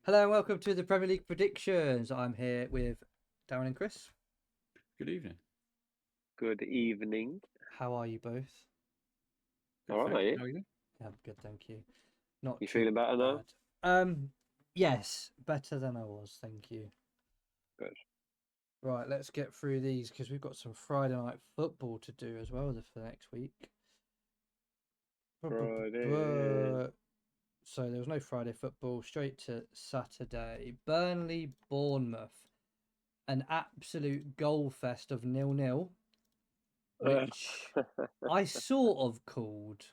Hello and welcome to the Premier League predictions. I'm here with Darren and Chris. Good evening. Good evening. How are you both? Good, All right, thanks. mate. How are you? Yeah, I'm good, thank you. Not You too feeling better now? bad. Yes, better than I was, thank you. Good. Right, let's get through these because we've got some Friday night football to do as well for next week. Friday. So there was no Friday football. Straight to Saturday. Burnley, Bournemouth, an absolute goal fest of 0-0. Which I sort of called.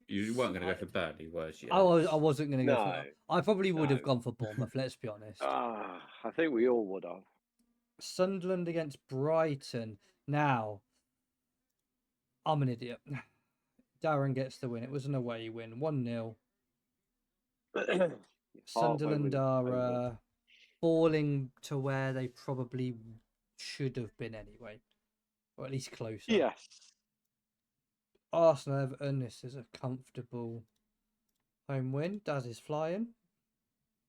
You weren't going to go for Burnley, was you? I wasn't going to go No, for. I probably would have no. gone for Bournemouth. Let's be honest. I think we all would have. Sunderland against Brighton. Now, I'm an idiot. Darren gets the win. It was an away win, 1-0. Sunderland are falling to where they probably should have been anyway, or at least closer. Yes. Arsenal Everton. This is a comfortable home win. Daz is flying.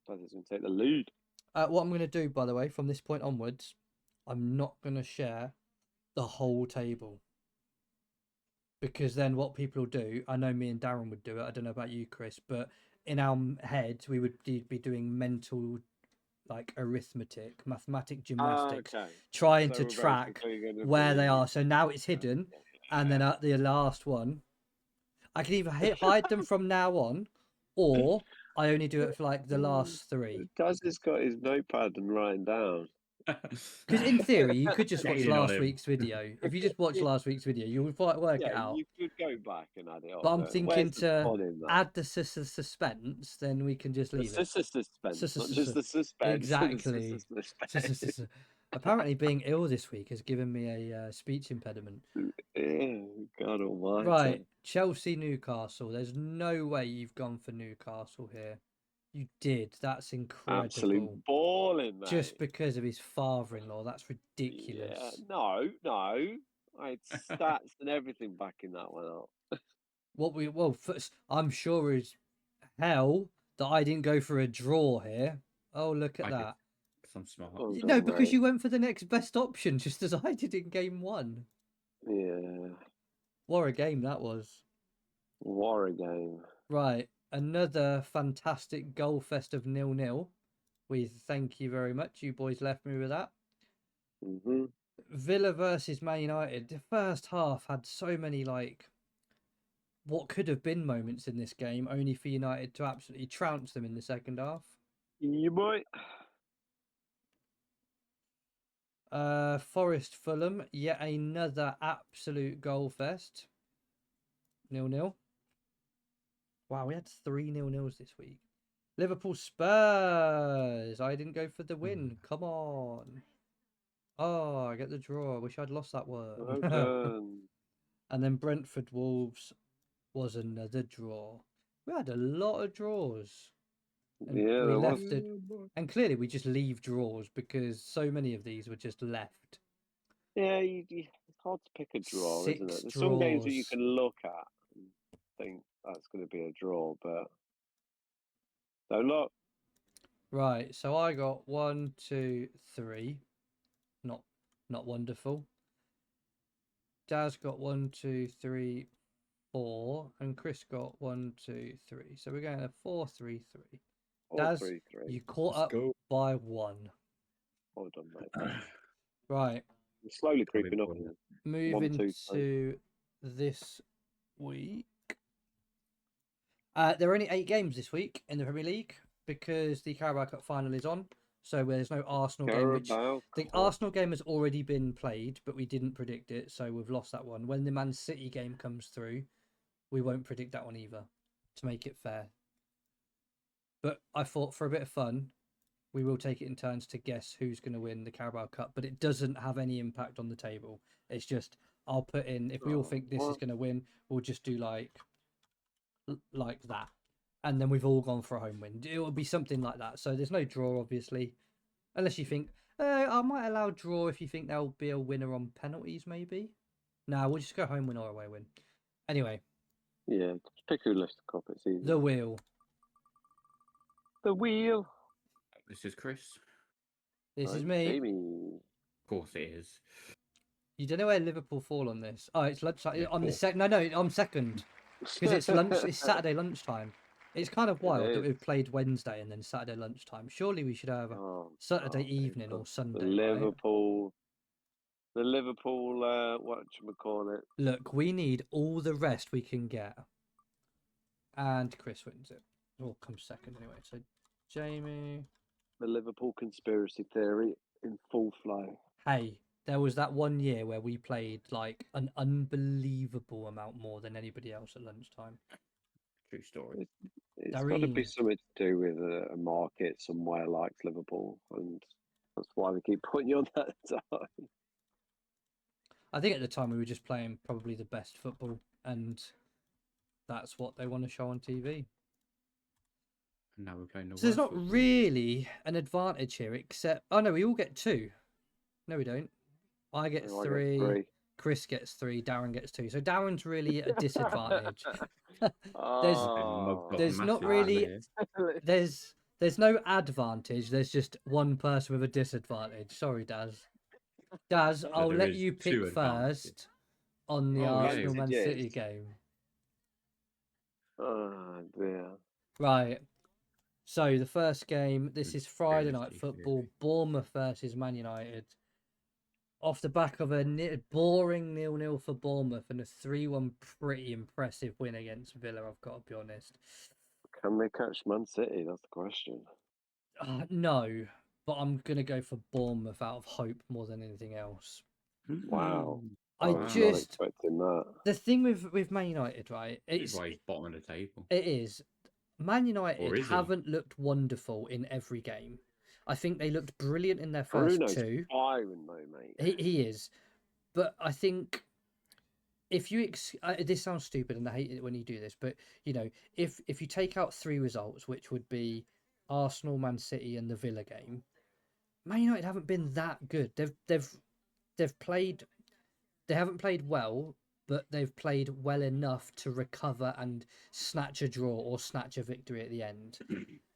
Daz is going to take the lead. What I'm going to do, by the way, from this point onwards, I'm not going to share the whole table. Because then what people will do, I know me and Darren would do it, I don't know about you, Chris, but in our heads, we would be doing mental, like, mathematic gymnastics, Okay. trying So to we're track basically gonna where be- they are. So now it's hidden, and then at the last one, I can either hide them from now on, or I only do it for, like, the last three. Daz has got his notepad and writing down. Because in theory, you could just watch Leaning on last him. week's video. If you just watch last week's video, you would work it out. You could go back and add it up. But I'm thinking where's the to fun in that? add the suspense, then we can just leave it. Suspense, not just the suspense. Exactly. Suspense. Apparently, being ill this week has given me a speech impediment. God almighty. Right, Chelsea, Newcastle. There's no way you've gone for Newcastle here. You did. That's incredible. Absolute balling, mate. Just because of his father-in-law. That's ridiculous. Yeah, no. I had stats and everything backing that one up. First, I'm sure as hell that I didn't go for a draw here. Oh, look at that. I'm smart. Well No, done, because mate. you went for the next best option, just as I did in game one. Yeah. What a game that was. What a game. Right, another fantastic goal fest of 0-0. We thank you very much. You boys left me with that. Mm-hmm. Villa versus Man United. The first half had so many, like, what could have been moments in this game, only for United to absolutely trounce them in the second half. Yeah, boy. Forest Fulham, yet another absolute goal fest. 0-0. Wow, we had 3 0-0s this week. Liverpool Spurs. I didn't go for the win. Come on. Oh, I get the draw. I wish I'd lost that one. Well done. And then Brentford Wolves was another draw. We had a lot of draws. And Yeah, we that left was... it. And clearly we just leave draws because so many of these were just left. Yeah, it's hard to pick a draw, isn't it? 6 There's some games that you draws. can look at and think that's going to be a draw, but don't look. Right, so I got 1, 2, 3. Not wonderful. Daz got 1, 2, 3, 4, and Chris got 1, 2, 3. So we're going to 4, 3, 3. Daz, 3-3. you caught Let's up go. by 1. Well done, mate. Right. We're slowly creeping up. Moving 1, 2, 3. to this week. There are only 8 games this week in the Premier League because the Carabao Cup final is on. So there's no Arsenal game, which the Arsenal game has already been played, but we didn't predict it, so we've lost that one. When the Man City game comes through, we won't predict that one either, to make it fair. But I thought for a bit of fun, we will take it in turns to guess who's going to win the Carabao Cup, but it doesn't have any impact on the table. It's just I'll put in, if we all think this is going to win, we'll just do like that. And then we've all gone for a home win. It will be something like that. So there's no draw, obviously. Unless you think, I might allow draw if you think there'll be a winner on penalties, maybe. No, we'll just go home win or away win. Anyway. Yeah, just pick who lifts the cup. It's easy. The wheel. The wheel. This is Chris. This is I'm me. Jamie. Of course it is. You don't know where Liverpool fall on this. Oh, it's lunchtime. Yeah, I'm the fourth. No, I'm second because it's lunch. It's Saturday lunchtime. It's kind of wild that is. we've played Wednesday and then Saturday lunchtime. Surely we should have a Oh, Saturday God, evening the or Sunday, right? Liverpool. The Liverpool. Whatchamacallit. Look, we need all the rest we can get, and Chris wins it. Or comes second anyway. So, Jamie. The Liverpool conspiracy theory in full flow. Hey, there was that one year where we played like an unbelievable amount more than anybody else at lunchtime. True story. It's got to be something to do with a market somewhere like Liverpool, and that's why we keep putting you on that time. I think at the time we were just playing probably the best football, and that's what they want to show on TV. And now we're playing the So there's worst not football. really an advantage here, except no, we all get 2. No, we don't. I get Oh, I 3. Chris gets 3. Darren gets 2. So Darren's really at a disadvantage. There's not really. There's no advantage. There's just one person with a disadvantage. Sorry, Daz. Daz, I'll there let is you pick 2 advantages. first on the Oh, yeah, Arsenal Man yes. City game. Oh dear. Right. So the first game, this is Friday night Conspiracy football, theory. Bournemouth versus Man United. Off the back of a boring 0-0 for Bournemouth and a 3-1 pretty impressive win against Villa, I've got to be honest. Can they catch Man City? That's the question. No, but I'm going to go for Bournemouth out of hope more than anything else. Wow. I was just not expecting that. The thing with Man United, right? This is why he's bottom of the table. It is. Man Or United is he? haven't looked wonderful in every game. I think they looked brilliant in their first Bruno's 2. firing though, mate. He is, but I think if you this sounds stupid, and I hate it when you do this, but you know, if you take out 3 results, which would be Arsenal, Man City, and the Villa game, Man United haven't been that good. They've played. They haven't played well, but they've played well enough to recover and snatch a draw or snatch a victory at the end.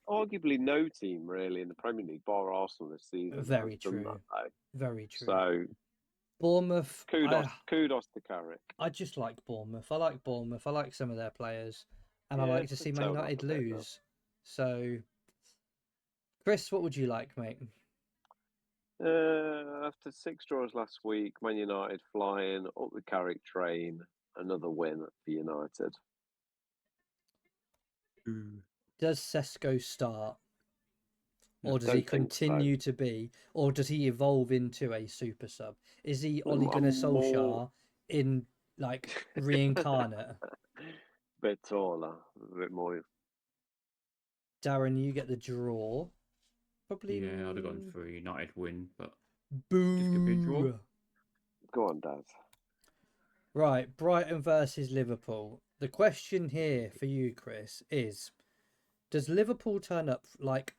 Arguably, no team really in the Premier League, bar Arsenal this season. Very has done true. that, though. Very true. So, Bournemouth. kudos to Carrick. I just like Bournemouth. I like Bournemouth. I like some of their players, and I like to see Man United lose. So, Chris, what would you like, mate? After 6 draws last week, Man United flying up the Carrick train. Another win for United. Does Sesko start? Or does he continue to be? Or does he evolve into a super sub? Is he Ole Gunnar Solskjaer in, like, reincarnate? Bit taller, a bit more. Darren, you get the draw. Probably. Yeah, I'd have gone for a United win, but boo. Just give me a draw. Go on, Dad. Right, Brighton versus Liverpool. The question here for you, Chris, is: does Liverpool turn up like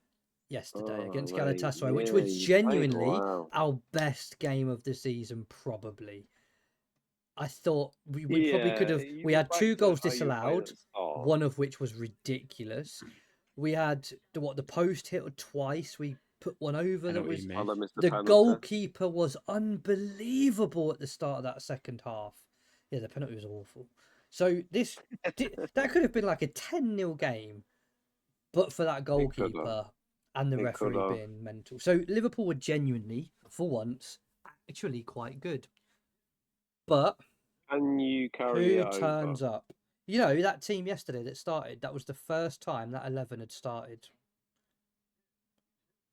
yesterday against Galatasaray, which was genuinely our best game of the season, probably? I thought we probably could have. We had 2 goals disallowed, one of which was ridiculous. We had the post hit twice. We put one over that was the goalkeeper was unbelievable at the start of that second half. Yeah, the penalty was awful. So that could have been like a 10-0 game, but for that goalkeeper and the referee being mental. So Liverpool were genuinely, for once, actually quite good. But can you carry who turns up? You know, that team yesterday that started, that was the first time that 11 had started.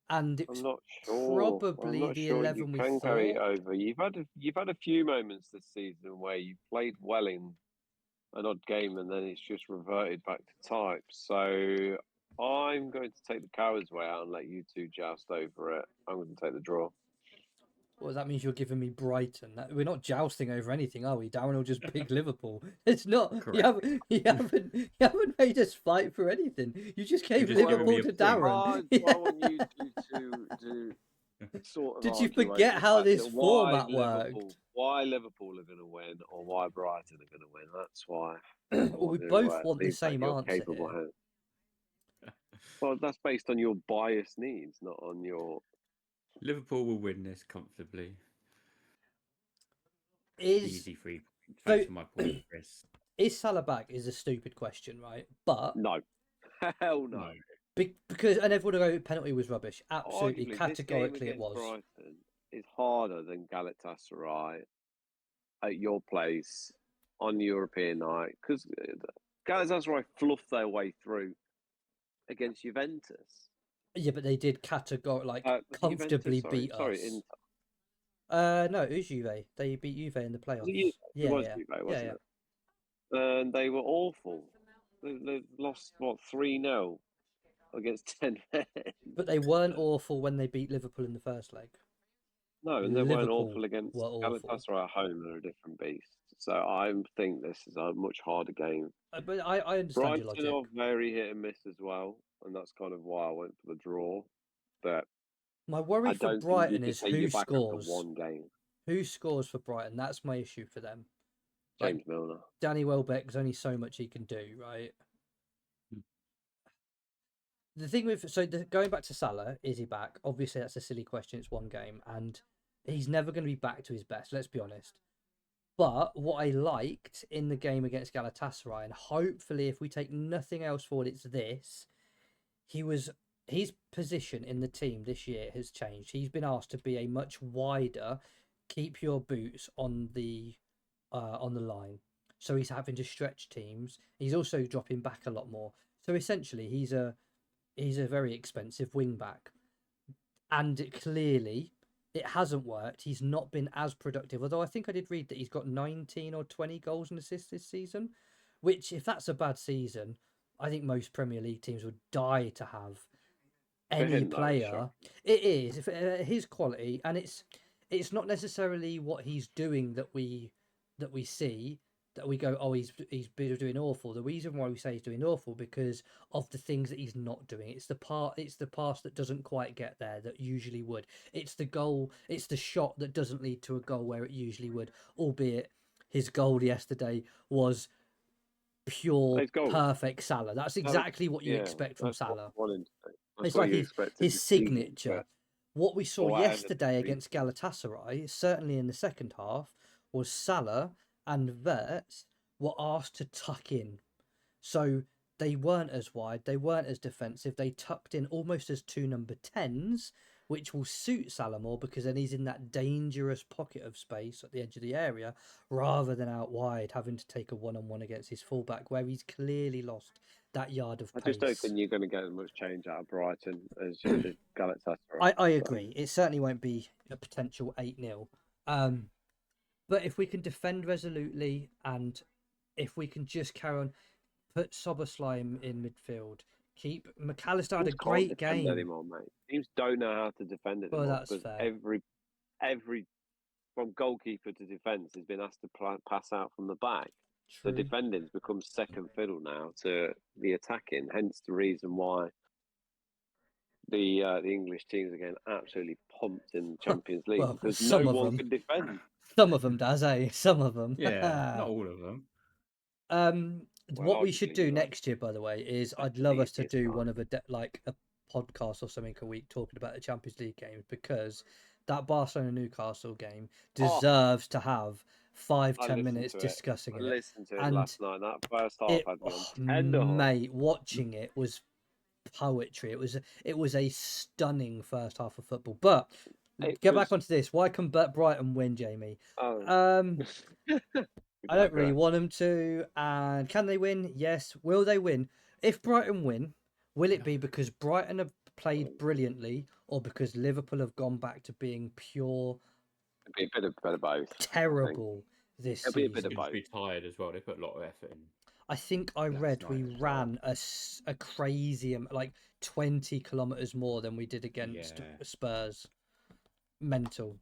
And it was probably the 11 we thought. You can carry it over. You've had a few moments this season where you played well in an odd game and then it's just reverted back to type. So I'm going to take the coward's way out and let you 2 joust over it. I'm going to take the draw. Well, that means you're giving me Brighton. We're not jousting over anything, are we? Darren will just pick Liverpool. It's not. You haven't made us fight for anything. You just gave Liverpool to Darren. I want you to sort of. Did you forget how this format worked? Why Liverpool are going to win, or why Brighton are going to win? That's why. Well, we both want the same answer here. Well, that's based on your biased needs, not on your. Liverpool will win this comfortably. Is Easy 3 points. so Thanks for my point, Chris. is Salah back? Is a stupid question, right? But No, hell no. No. because and everyone will go penalty was rubbish. Absolutely, Arguably, this game categorically, it against was. Brighton is harder than Galatasaray at your place on European night because Galatasaray fluffed their way through against Juventus. Yeah, but they did comfortably Juventus, beat sorry, us. Inter. No, it was Juve. They beat Juve in the playoffs. It was Yeah. Juve, wasn't it? And they were awful. They lost, what, 3-0 against 10 men. But they weren't awful when they beat Liverpool in the first leg. No, and they weren't Liverpool awful against were awful. Galatasaray at home. They're a different beast. So I think this is a much harder game. But I understand Brighton your logic. are very hit and miss as well, and that's kind of why I went for the draw. But My worry for Brighton is who scores. One game. Who scores for Brighton? That's my issue for them. James Milner. Danny Welbeck's only so much he can do, right? The thing with going back to Salah, is he back? Obviously, that's a silly question. It's one game, and he's never going to be back to his best. Let's be honest. But what I liked in the game against Galatasaray, and hopefully, if we take nothing else forward, it's this. His position in the team this year has changed. He's been asked to be a much wider, keep your boots on the line. So he's having to stretch teams. He's also dropping back a lot more. So essentially, he's a very expensive wing back, and clearly it hasn't worked. He's not been as productive. Although I think I did read that he's got 19 or 20 goals and assists this season, which if that's a bad season, I think most Premier League teams would die to have any player. It is if his quality, and it's not necessarily what he's doing that we see. That we go, oh, he's doing awful. The reason why we say he's doing awful because of the things that he's not doing. It's the pass that doesn't quite get there that usually would. It's the goal. It's the shot that doesn't lead to a goal where it usually would. Albeit his goal yesterday was pure perfect Salah. That's exactly what you expect from Salah. It's like his signature. What we saw yesterday against Galatasaray, certainly in the second half, was Salah and Wirtz were asked to tuck in. So they weren't as wide, they weren't as defensive, they tucked in almost as two number 10s, which will suit Salah more because then he's in that dangerous pocket of space at the edge of the area rather than out wide having to take a one-on-one against his fullback where he's clearly lost that yard of pace. I just don't think you're going to get as much change out of Brighton as you did Galatasaray. I agree. It certainly won't be a potential 8-0. But if we can defend resolutely and if we can just carry on, put Soboslai in midfield, keep McAllister had a great game. Anymore, mate. Teams don't know how to defend it. Well, that's fair. Every from goalkeeper to defence has been asked to pass out from the back. True. The defending's become second fiddle now to the attacking. Hence the reason why the English teams are getting absolutely pumped in the Champions League because no one can defend. Some of them does, eh? Some of them. Yeah, not all of them. What we should do next year, by the way, is I'd love us to do one of a podcast or something a week talking about the Champions League games because that Barcelona-Newcastle game deserves to have 5-10 minutes discussing it. I listened to it last night. That first half had me on tender. Mate, watching it was poetry. It was a stunning first half of football. But get back onto this. Why can Brighton win, Jamie? I don't really want them to. And can they win? Yes. Will they win? If Brighton win, will it be because Brighton have played brilliantly or because Liverpool have gone back to being pure... It'd be a bit of both. Terrible this season. It'll be a bit of both. Be tired as well. They put a lot of effort in. I think I read we ran a crazy, like 20 kilometres more than we did against Spurs. Mental.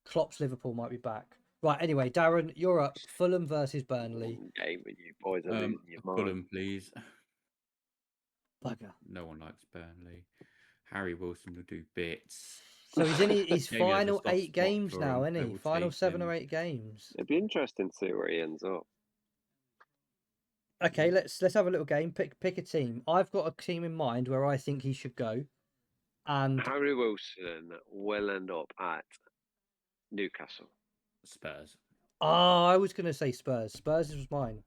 Klopp's Liverpool might be back. Right, anyway, Darren, you're up. Fulham versus Burnley. Game with you boys are losing your mind. Fulham, please. Bugger. No one likes Burnley. Harry Wilson will do bits. So he's in his final 8 games now, isn't he? Final 7 or 8 games. It'd be interesting to see where he ends up. Okay, let's have a little game. Pick a team. I've got a team in mind where I think he should go, and Harry Wilson will end up at Newcastle. Spurs. I was going to say Spurs. Spurs was mine,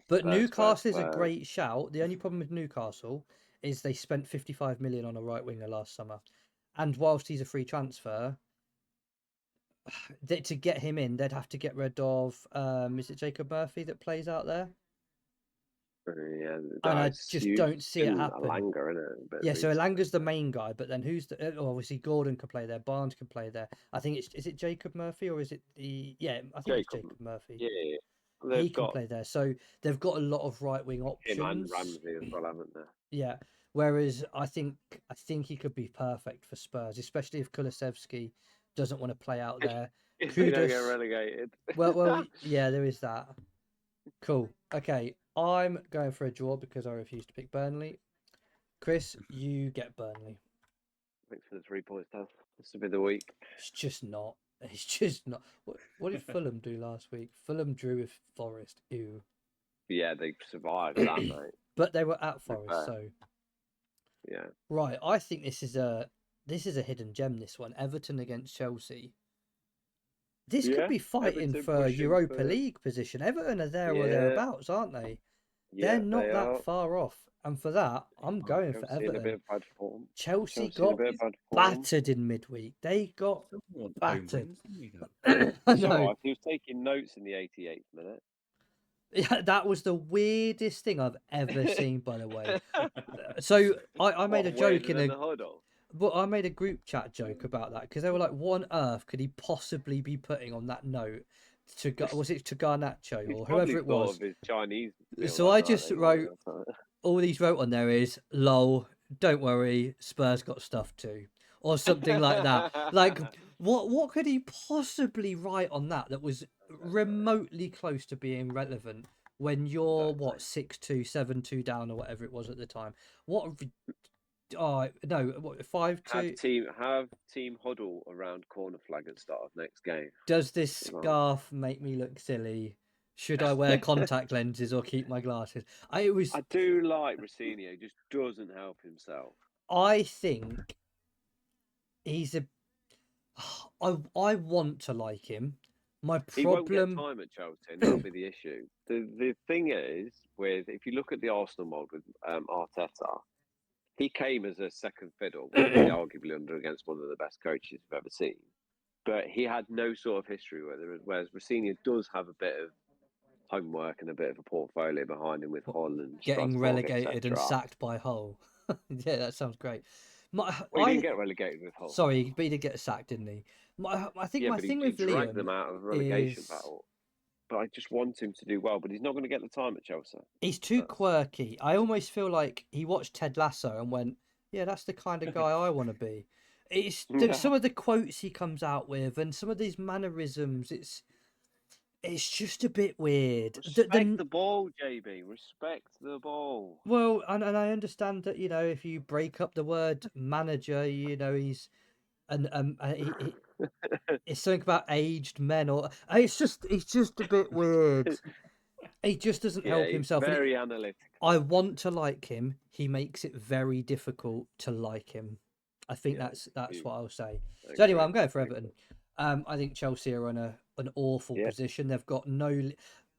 but Newcastle is a great shout. The only problem with Newcastle is they spent 55 million on a right winger last summer, and whilst he's a free transfer, to get him in, they'd have to get rid of. Is it Jacob Murphy that plays out there? Yeah, And I just don't see it happen. Elanga, isn't it? Yeah, so Elanga's the main guy, but then who's the? Obviously, Gordon can play there. Barnes can play there. I think is it Jacob Murphy or is it the? Yeah, I think it's Jacob Murphy. Yeah. He can play there. So they've got a lot of right wing options. Him and Ramsey as well, haven't they? Yeah. Whereas I think he could be perfect for Spurs, especially if Kulusevski doesn't want to play out there. If they don't get relegated. well, yeah, there is that. Cool. Okay, I'm going for a draw because I refuse to pick Burnley. Chris, you get Burnley. Thanks for the 3 points, Dan. This will be the week. It's just not. It's just not. What did Fulham do last week? Fulham drew with Forest. Ew. Yeah, they survived that, mate. But they were at Forest, so. Yeah. Right, I think this is a hidden gem. This one, Everton against Chelsea. This could be fighting Everton for Europa League position. Everton are there or thereabouts, aren't they? Yeah, they're not that far off. And for that, I'm going for Everton. In a bit of bad form. Chelsea got battered in midweek. They got battered. I know. He was taking notes in the 88th minute. Yeah, that was the weirdest thing I've ever seen, by the way. So I made a joke in a huddle. But I made a group chat joke about that because they were like, "What on earth could he possibly be putting on that note to was it to Garnacho or whoever it was?" Of his Chinese so I just wrote all these wrote on there is "lol, don't worry, Spurs got stuff too," or something like that. Like, what could he possibly write on that was remotely close to being relevant when you're 6-2, 7-2 down or whatever it was at the time? What? Oh no! 5-2. Have team huddle around corner flag at start of next game. Does this scarf make me look silly? Should I wear contact lenses or keep my glasses? I do like Rossini. Just doesn't help himself. I think he's a. I want to like him. My problem. He won't get time at Chelsea. That'll be the issue. The thing is, if you look at the Arsenal mold with Arteta. He came as a second fiddle, arguably under against one of the best coaches we've ever seen. But he had no sort of history with it, whereas Rossini does have a bit of homework and a bit of a portfolio behind him with Hull and getting relegated and sacked by Hull. Yeah, that sounds great. He didn't get relegated with Hull. Sorry, but he did get sacked, didn't he? I think my thing with Liam dragged them out of relegation battle. But I just want him to do well, but he's not going to get the time at Chelsea. He's too quirky. I almost feel like he watched Ted Lasso and went, yeah, that's the kind of guy I want to be. It's some of the quotes he comes out with and some of these mannerisms, it's just a bit weird. Respect the ball, JB. Respect the ball. Well, and I understand that, if you break up the word manager, he's... it's something about aged men, or it's just a bit weird. He just doesn't help himself. Very analytical. I want to like him. He makes it very difficult to like him. I think that's what I'll say. So anyway, I'm going for Everton. I think Chelsea are in an awful position. They've got no.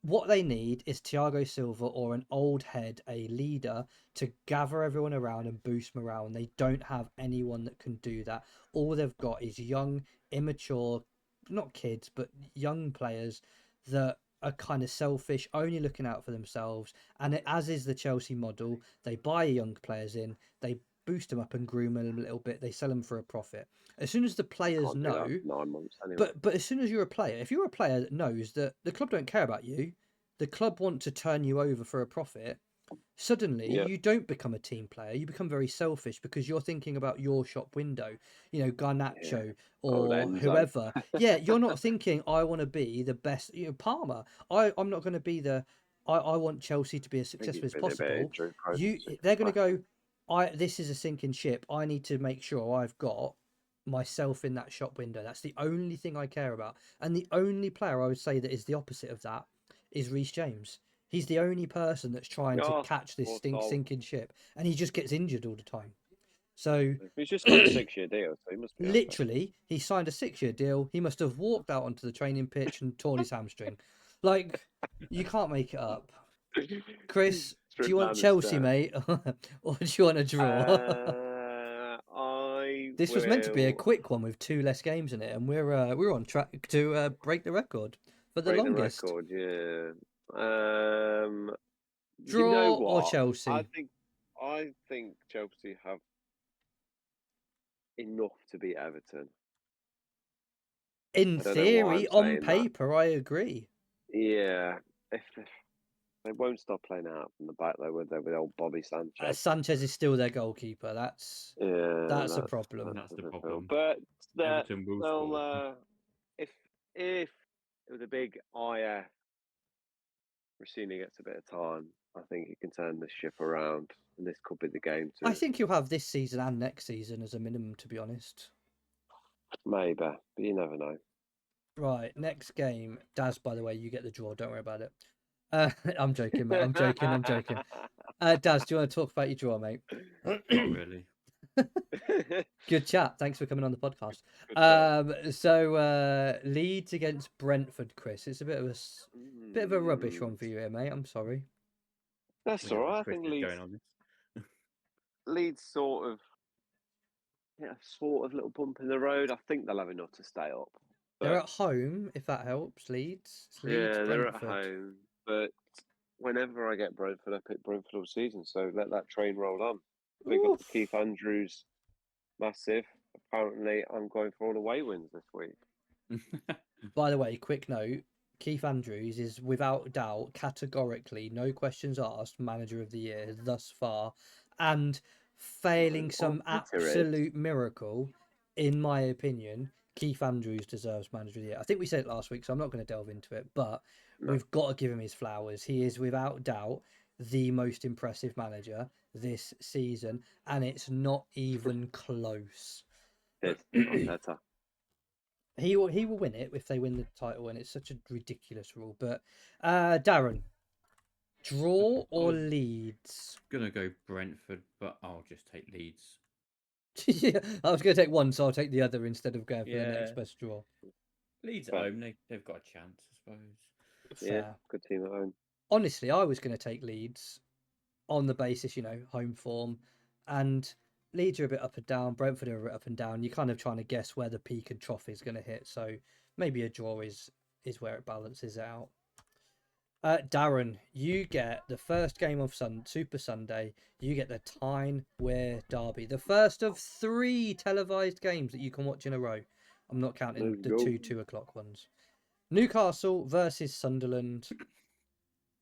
What they need is Thiago Silva or an old head, a leader, to gather everyone around and boost morale. And they don't have anyone that can do that. All they've got is young, immature, not kids, but young players that are kind of selfish, only looking out for themselves. And as is the Chelsea model, they buy young players in, they boost them up and groom them a little bit. They sell them for a profit. As soon as the players know, 9 months anyway. But as soon as you're a player, if you're a player that knows that the club don't care about you, the club want to turn you over for a profit, suddenly you don't become a team player. You become very selfish because you're thinking about your shop window, Garnacho or whoever. You're not thinking, I want to be the best, Palmer. I'm not going to be I want Chelsea to be as successful as possible. They're going to go, this is a sinking ship. I need to make sure I've got myself in that shop window. That's the only thing I care about. And the only player I would say that is the opposite of that is Reece James. He's the only person that's trying to Oh, catch this poor soul. sinking ship, and he just gets injured all the time. So He's just got a 6-year deal, so he must be okay. literally, he signed a 6-year deal. He must have walked out onto the training pitch and torn his hamstring. Like, you can't make it up. Chris, do you want Chelsea, mate, or do you want a draw? This was meant to be a quick one with 2 less games in it, and we're on track to break the record for the longest. The record, yeah. Draw you know what? or Chelsea? I think Chelsea have enough to beat Everton. In theory, on paper, I agree. Yeah, if they won't stop playing out from the back though, with old Bobby Sanchez. Sanchez is still their goalkeeper. That's a problem. That's the problem. But Everton will score. If it was a big IF, Rossini gets a bit of time, I think he can turn the ship around, and this could be the game to. I think he'll have this season and next season as a minimum, to be honest. Maybe, but you never know. Right, next game. Daz, by the way, you get the draw. Don't worry about it. I'm joking, mate. I'm joking. Daz, do you want to talk about your draw, mate? Not really. Good chat. Thanks for coming on the podcast. So Leeds against Brentford, Chris. It's a bit of a rubbish one for you here, mate. I'm sorry. That's all right. I think Leeds sort of little bump in the road. I think they'll have enough to stay up. But... They're at home, if that helps. Leeds. They're at home. But whenever I get Brentford, I pick Brentford all season. So let that train roll on. We got Keith Andrews, massive. Apparently, I'm going for all away wins this week. By the way, quick note: Keith Andrews is without doubt, categorically, no questions asked, manager of the year thus far, and failing some absolute miracle, in my opinion, Keith Andrews deserves manager of the year. I think we said it last week, so I'm not going to delve into it, but we've got to give him his flowers. He is without doubt the most impressive manager this season, and it's not even close. He will win it if they win the title, and it's such a ridiculous rule. But Darren, draw or Leeds? Gonna go Brentford, but I'll just take Leeds. Yeah, I was going to take one, so I'll take the other instead of going for the next best draw. Leeds at home, they've got a chance, I suppose. Fair. Yeah, good team at home. Honestly, I was going to take Leeds on the basis, home form, and Leeds are a bit up and down. Brentford are a bit up and down. You're kind of trying to guess where the peak and trough is going to hit. So maybe a draw is where it balances out. Darren, you get the first game of Super Sunday. You get the Tyne Wear Derby, the first of 3 televised games that you can watch in a row. I'm not counting the 2 o'clock ones. Newcastle versus Sunderland.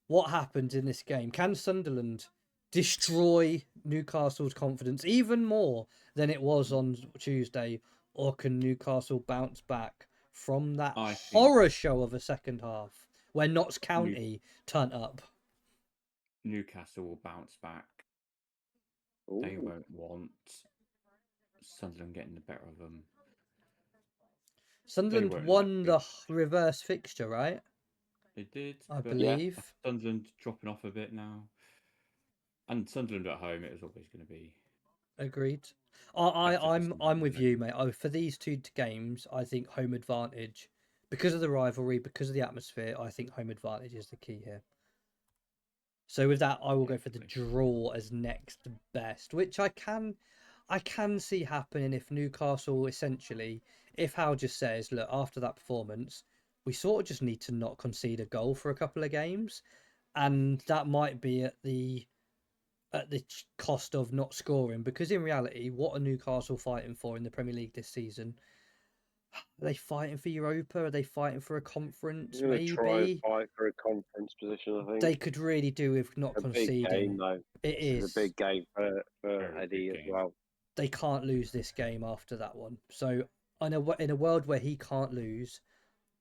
What happens in this game? Can Sunderland destroy Newcastle's confidence even more than it was on Tuesday, or can Newcastle bounce back from that horror show of a second half where Notts County turn up? Newcastle will bounce back. Ooh. They won't want Sunderland getting the better of them. Sunderland won the reverse fixture, right? They did, I believe. Yeah, Sunderland dropping off a bit now. And Sunderland at home, it was always going to be. Agreed. I'm with you, mate. For these 2 games, I think home advantage, because of the rivalry, because of the atmosphere. I think home advantage is the key here. So with that, I will go for the draw as next best, which I can see happening if Newcastle essentially, if Hal just says, look, after that performance, we sort of just need to not concede a goal for a couple of games, and that might be at the cost of not scoring, because in reality, what are Newcastle fighting for in the Premier League this season? Are they fighting for Europa? Are they fighting for a conference? Maybe try and fight for a conference position. I think they could really do with not conceding. Big game, though. It's a big game for Eddie as well. They can't lose this game after that one. So in a world where he can't lose,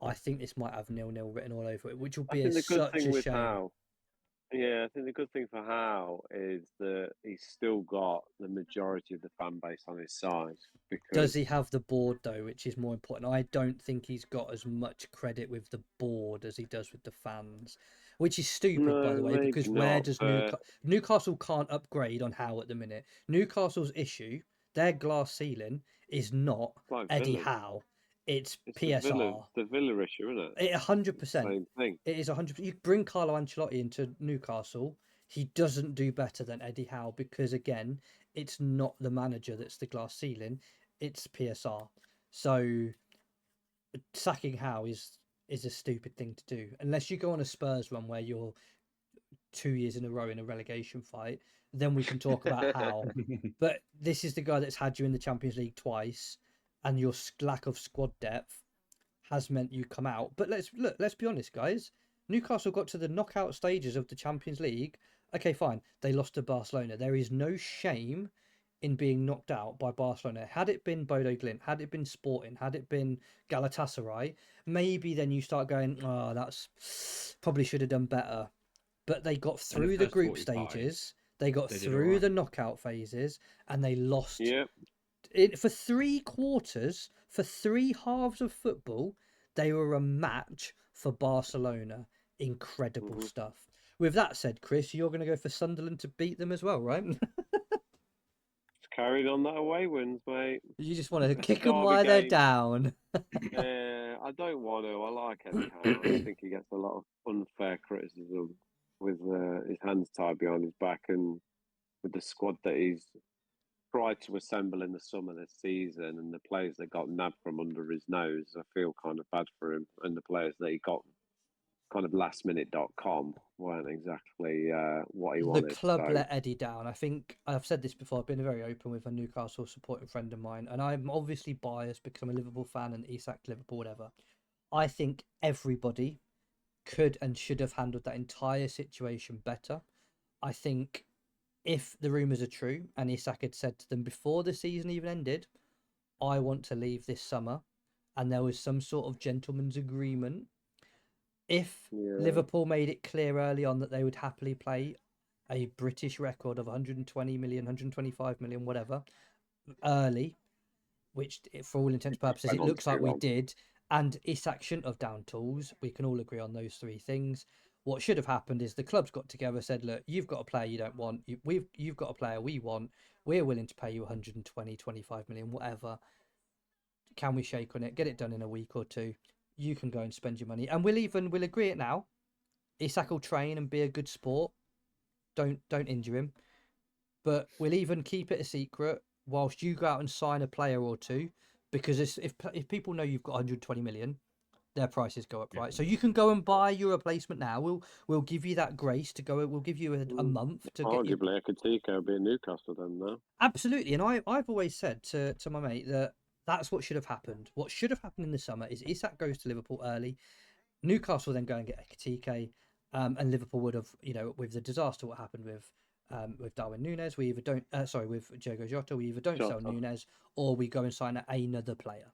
I think this might have 0-0 written all over it, which will be such a shame. Hal, I think the good thing for Hal is that he's still got the majority of the fan base on his side. Does he have the board, though, which is more important? I don't think he's got as much credit with the board as he does with the fans. which is stupid, by the way, because where does Newcastle can't upgrade on Howe at the minute? Newcastle's issue, their glass ceiling, is not Eddie Howe. It's PSR. The Villa issue, isn't it? 100%. Same thing. It is 100%. You bring Carlo Ancelotti into Newcastle, he doesn't do better than Eddie Howe because, again, it's not the manager that's the glass ceiling, it's PSR. So sacking Howe is a stupid thing to do unless you go on a Spurs run where you're 2 years in a row in a relegation fight. Then we can talk about Howe. But this is the guy that's had you in the Champions League twice, and your lack of squad depth has meant you come out. But let's be honest, guys. Newcastle got to the knockout stages of the Champions League. Okay, fine. They lost to Barcelona. There is no shame in being knocked out by Barcelona. Had it been Bodo Glimt, had it been Sporting, had it been Galatasaray, maybe then you start going, oh, that's probably should have done better. But they got through the group stages, they got through the knockout phases, and they lost. For 3 quarters, for 3 halves of football, they were a match for Barcelona. Incredible stuff. With that said, Chris, you're going to go for Sunderland to beat them as well, right? Carried on that away wins, mate. You just want to kick them while they're down. Yeah, I don't want to. I like Eddie Howe. I think he gets a lot of unfair criticism with his hands tied behind his back and with the squad that he's tried to assemble in the summer this season and the players that got nabbed from under his nose. I feel kind of bad for him, and the players that he got kind of lastminute.com weren't exactly what he wanted. The club let Eddie down. I think I've said this before. I've been very open with a Newcastle supporting friend of mine, and I'm obviously biased because I'm a Liverpool fan and Isak Liverpool, whatever. I think everybody could and should have handled that entire situation better. I think if the rumours are true and Isak had said to them before the season even ended, I want to leave this summer, and there was some sort of gentleman's agreement, if Liverpool made it clear early on that they would happily play a British record of 120 million, 125 million, whatever, early, which for all intents and purposes it looks like we did, and Isak shouldn't have down tools, we can all agree on those 3 things. What should have happened is the clubs got together, said, look, you've got a player you don't want, you've got a player we want, we're willing to pay you 120, 25 million, whatever. Can we shake on it, get it done in a week or 2? You can go and spend your money, and we'll agree it now. Isak will train and be a good sport. Don't injure him, but we'll even keep it a secret whilst you go out and sign a player or 2, because if people know you've got 120 million, their prices go up, right? So you can go and buy your replacement now. We'll give you that grace to go. We'll give you a month to arguably a Coutinho will be in Newcastle then now. Absolutely, and I've always said to my mate that that's what should have happened. What should have happened in the summer is Isak goes to Liverpool early. Newcastle then go and get Ekitike, and Liverpool would have, with the disaster what happened with Darwin Núñez, we either don't, with Diogo Jota, we either don't sell Núñez or we go and sign another player.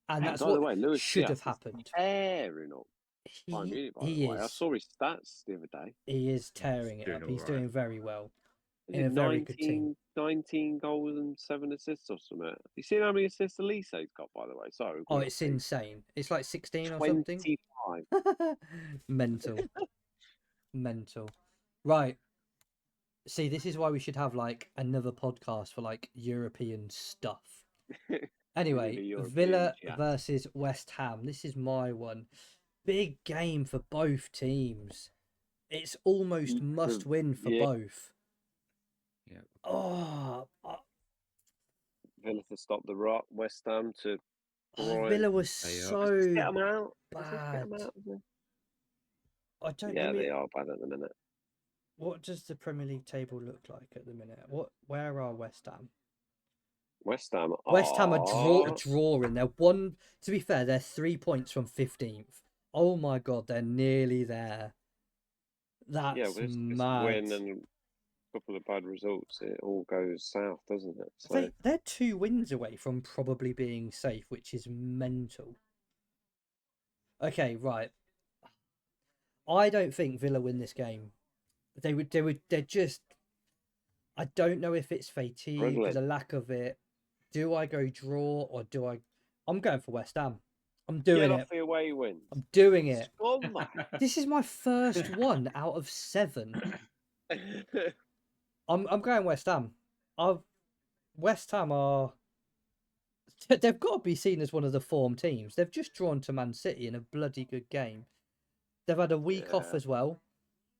And that's what should have happened. Tearing up. He is. I saw his stats the other day. He is tearing it up. He's doing very well. In a very good team. 19 goals and 7 assists or something. You seen how many assists Elise's got, by the way? Sorry. Oh, it's insane. It's like 16 or 25. something. Mental. Right. See, this is why we should have like another podcast for like European stuff. Anyway, Villa versus West Ham. This is my one. Big game for both teams. It's almost must win for both. Yeah. Villa to stop the rot. West Ham to. Villa was so get them out. bad. I don't. Yeah, they are bad at the minute. What does the Premier League table look like at the minute? Where are West Ham? West Ham are drawing. They're one. To be fair, they're 3 points from 15th. Oh my god, they're nearly there. That's mad. Win and a couple of bad results, it all goes south, doesn't it? So they're 2 wins away from probably being safe, which is mental. Okay, right. I don't think Villa win this game. They're just. I don't know if it's fatigue, the lack of it. Do I go draw or do I? I'm going for West Ham. I'm doing Get it. off the away wins. I'm doing it. Scumbag. This is my first one out of 7. I'm going West Ham. West Ham are. They've got to be seen as one of the form teams. They've just drawn to Man City in a bloody good game. They've had a week off as well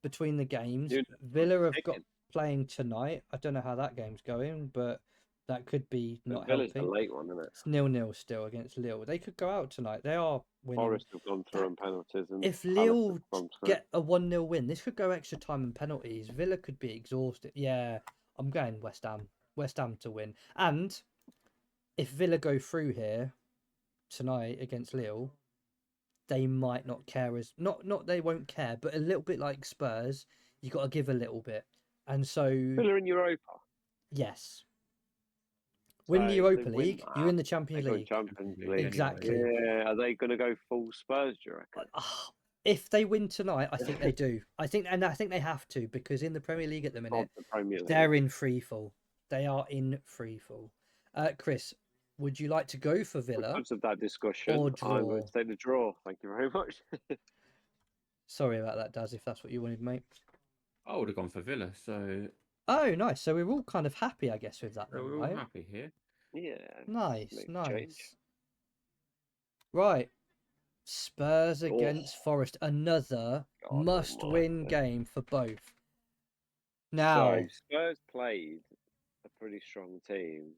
between the games. Villa have got playing tonight. I don't know how that game's going, but that could be not Villa's helping. the late one, isn't it? It's 0-0 still against Lille. They could go out tonight. They are winning. Forest have gone through on penalties. And if Lille get a 1-0 win, this could go extra time and penalties. Villa could be exhausted. Yeah, I'm going West Ham. West Ham to win. And if Villa go through here tonight against Lille, they might not care as not they won't care, but a little bit like Spurs, you got to give a little bit. And so Villa in Europa. Yes. Win the Europa League, you're in the Champions League. Exactly. Yeah. Are they going to go full Spurs, do you reckon? If they win tonight, I think they do. I think they have to, because in the Premier League at the minute, they're in free fall. They are in free fall. Chris, would you like to go for Villa? Because of that discussion, or draw? I'm going to take the draw. Thank you very much. Sorry about that, Daz, if that's what you wanted, mate. I would have gone for Villa, so... Oh, nice. So we're all kind of happy, I guess, with that. So we're all happy here. Yeah. Nice. Right. Spurs against Forest. Another must-win game for both. Now... So, Spurs played a pretty strong team,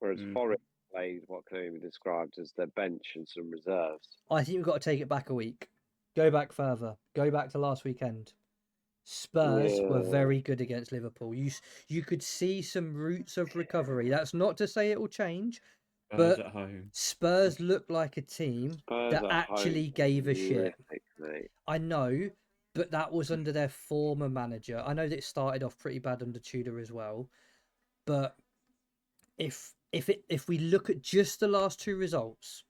whereas Forest played what can only be described as their bench and some reserves. I think we've got to take it back a week. Go back further. Go back to last weekend. Spurs were very good against Liverpool. You could see some roots of recovery. That's not to say it will change, but at home. Spurs looked like a team that actually gave a shit. Mate. I know, but that was under their former manager. I know that it started off pretty bad under Tudor as well, but if we look at just the last 2 results,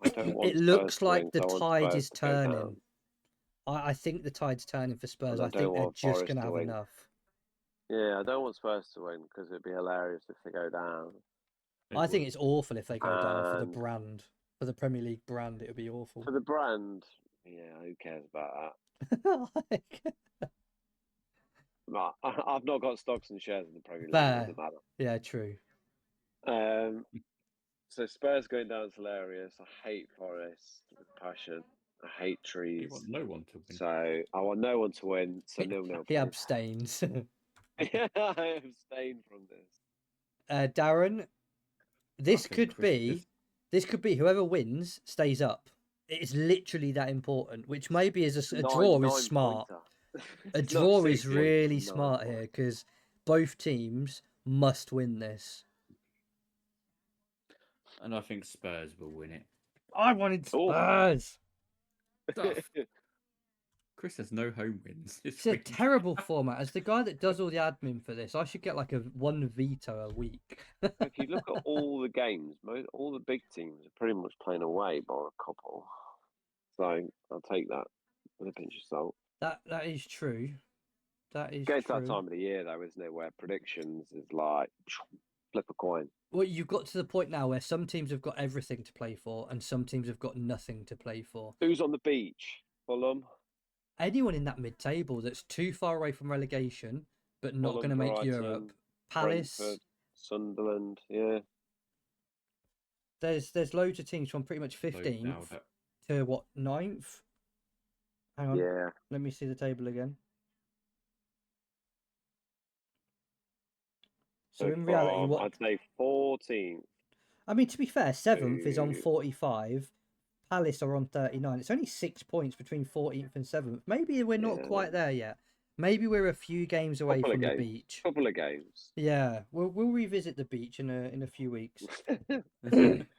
it looks like the tide is turning. I think the tide's turning for Spurs. I think they're just going to have enough. Yeah, I don't want Spurs to win because it'd be hilarious if they go down. I think it's awful if they go down for the brand. For the Premier League brand, it would be awful. For the brand, yeah, who cares about that? I've not got stocks and shares in the Premier League. It doesn't matter. Yeah, true. So Spurs going down is hilarious. I hate Forest with passion. I hate trees. You want no one to win. So I want no one to win. So 0-0. He abstains. I abstain from this. Darren, this could be whoever wins stays up. It's literally that important, which maybe is a draw is smart. A draw is really smart here because both teams must win this. And I think Spurs will win it. I wanted Spurs. Chris has no home wins. It's a terrible format. As the guy that does all the admin for this, I should get like one veto a week. If you look at all the games, all the big teams are pretty much playing away by a couple. So I'll take that with a pinch of salt. That is true. That is It's that time of the year, though, isn't it, where predictions is like flip a coin. Well, you've got to the point now where some teams have got everything to play for and some teams have got nothing to play for. Who's on the beach? Fulham? Anyone in that mid-table that's too far away from relegation but not going to make Brighton, Europe. Palace, Brentford, Sunderland, yeah. There's loads of teams from pretty much 15th to what, 9th? Hang on. Yeah. Let me see the table again. So in reality, what I'd say 14. I mean, to be fair, 7th is on 45. Palace are on 39. It's only 6 points between 14th and 7th. Maybe we're not quite there yet. Maybe we're a few games away from the beach. Couple of games. Yeah, we'll revisit the beach in a few weeks.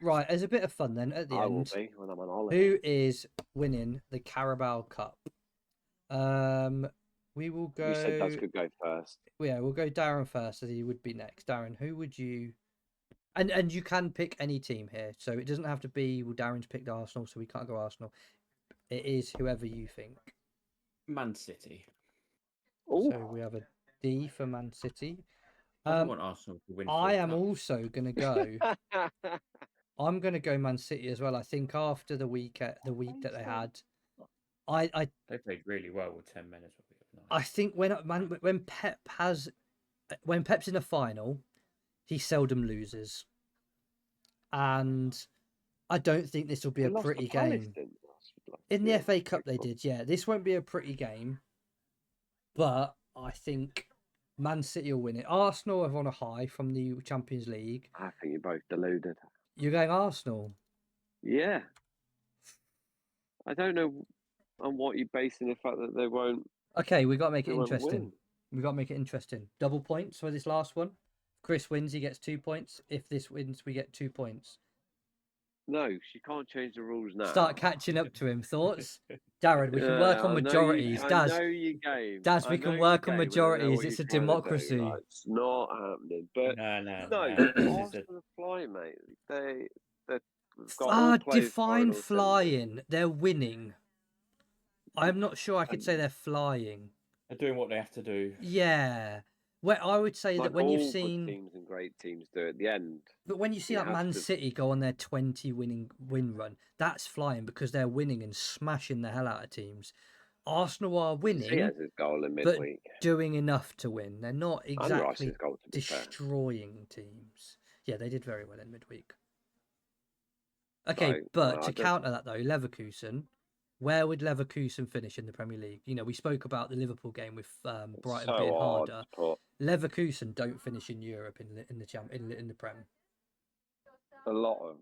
Right, as a bit of fun then at the end. Will be when I'm on holiday. Who is winning the Carabao Cup? We will go. You said Daz could go first. Yeah, we'll go Darren first, as he would be next. Darren, who would you? And you can pick any team here, so it doesn't have to be. Well, Darren's picked Arsenal, so we can't go Arsenal. It is whoever you think. Man City. Ooh. So we have a D for Man City. I want Arsenal to win. I am also going to go I'm going to go Man City as well. I think after the week that they had, I They played really well with 10 minutes. I think when Pep's in a final, he seldom loses, and I don't think this will be a pretty game. In the FA Cup, they did, yeah. This won't be a pretty game, but I think Man City will win it. Arsenal are on a high from the Champions League. I think you're both deluded. You're going Arsenal? Yeah. I don't know on what you're basing the fact that they won't. Okay, we got to make it interesting. We got to make it interesting. Double points for this last one. If Chris wins, he gets 2 points. If this wins, we get 2 points. No, she can't change the rules now. Start catching up to him. Thoughts? Darren, we can work on majorities. I know your game. Daz, we can work on majorities. It's a democracy. Like, it's not happening. But no, Arsenal are flying, mate. They've got define flying. They're winning. I'm not sure I could say they're flying. They're doing what they have to do. Yeah. Well, I would say that when you've seen teams and great teams do at the end. But when you see like Man City go on their 20 win run, that's flying because they're winning and smashing the hell out of teams. Arsenal are winning, but doing enough to win. They're not exactly destroying teams. Yeah, they did very well in midweek. Okay, but to counter that though, Leverkusen. Where would Leverkusen finish in the Premier League? You know, we spoke about the Liverpool game with Brighton being harder. Leverkusen don't finish in Europe in the Prem. A lot of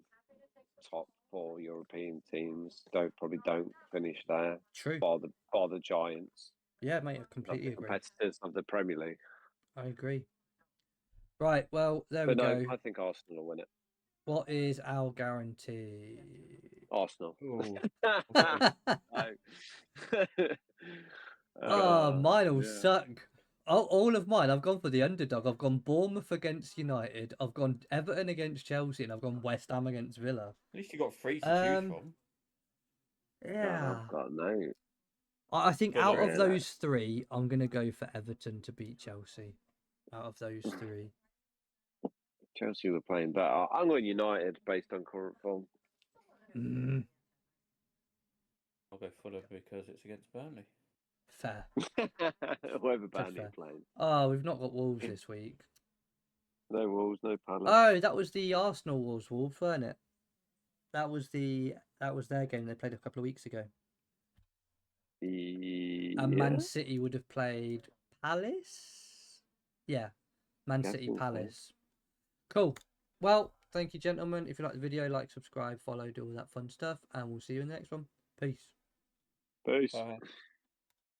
top 4 European teams probably don't finish there. True. Bar the Giants. Yeah, mate, I completely agree. Competitors of the Premier League. I agree. Right, well, there we go. I think Arsenal will win it. What is our guarantee? Arsenal. Mine will suck. All of mine, I've gone for the underdog. I've gone Bournemouth against United. I've gone Everton against Chelsea, and I've gone West Ham against Villa. At least you got 3 to choose from. Yeah. I've got no. I think out of those 3, I'm going to go for Everton to beat Chelsea. Out of those 3. Chelsea were playing better. I'm going United based on current form. I'll go Fulham because it's against Burnley. Fair. Whoever Burnley are playing. Oh, we've not got Wolves this week. No Wolves, no Palace. Oh, that was the Arsenal Wolves, weren't it? That was their game they played a couple of weeks ago. Yeah. And Man City would have played Palace? Yeah. Man City, Palace. Cool. Well, thank you, gentlemen. If you like the video, like, subscribe, follow, do all that fun stuff. And we'll see you in the next one. Peace. Peace. Bye.